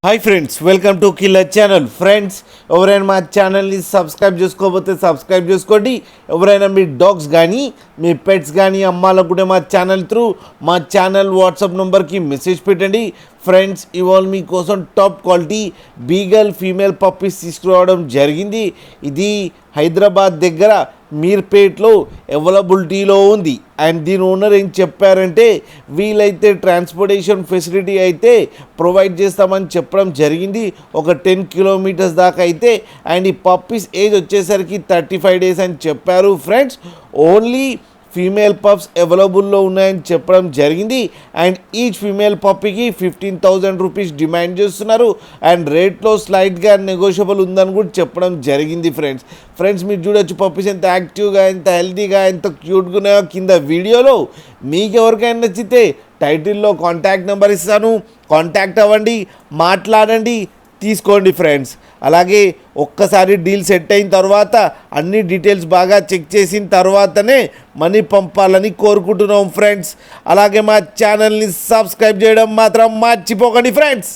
Hi friends, welcome to killer channel. Friends, ఎవరైనా మా ఛానల్ని సబ్స్క్రైబ్ చేసుకోకపోతే సబ్స్క్రైబ్ చేసుకోండి. ఎవరైనా మీ డాగ్స్ కానీ మీ పెట్స్ కానీ అమ్మాలనుకుంటే మా ఛానల్ త్రూ మా ఛానల్ వాట్సాప్ నెంబర్కి మెసేజ్ పెట్టండి. ఫ్రెండ్స్, ఇవాళ మీకోసం top quality beagle female puppies తీసుకురావడం జరిగింది. ఇది హైదరాబాద్ దగ్గర మీర్పేట్లో అవైలబిలిటీలో ఉంది. అండ్ దీని ఓనర్ ఏం చెప్పారంటే, వీలైతే ట్రాన్స్పోర్టేషన్ ఫెసిలిటీ అయితే ప్రొవైడ్ చేస్తామని చెప్పడం జరిగింది. ఒక 10 కిలోమీటర్స్ దాకా అయితే. అండ్ ఈ పప్పీస్ ఏజ్ వచ్చేసరికి 35 డేస్ అని చెప్పారు. ఫ్రెండ్స్, ఓన్లీ ఫీమేల్ పప్స్ అవైలబుల్లో ఉన్నాయని చెప్పడం జరిగింది. అండ్ ఈచ్ ఫీమేల్ పప్పీకి 15,000 రూపీస్ డిమాండ్ చేస్తున్నారు. అండ్ రేట్లో స్లైట్గా నెగోషియబుల్ ఉందని కూడా చెప్పడం జరిగింది. ఫ్రెండ్స్ మీరు చూడొచ్చు పప్పీస్ ఎంత యాక్టివ్గా, ఎంత హెల్తీగా, ఎంత క్యూట్గా ఉన్నాయో కింద వీడియోలో. మీకు ఎవరికైనా నచ్చితే టైటిల్లో కాంటాక్ట్ నెంబర్ ఇస్తాను, కాంటాక్ట్ అవ్వండి, మాట్లాడండి, తీసుకోండి. ఫ్రెండ్స్, అలాగే ఒక్కసారి డీల్ సెట్ అయిన తర్వాత అన్ని డీటెయిల్స్ బాగా చెక్ చేసిన తర్వాతనే మనీ పంపాలని కోరుకుంటున్నాం. ఫ్రెండ్స్, అలాగే మా ఛానల్ని సబ్స్క్రైబ్ చేయడం మాత్రం మర్చిపోకండి. ఫ్రెండ్స్.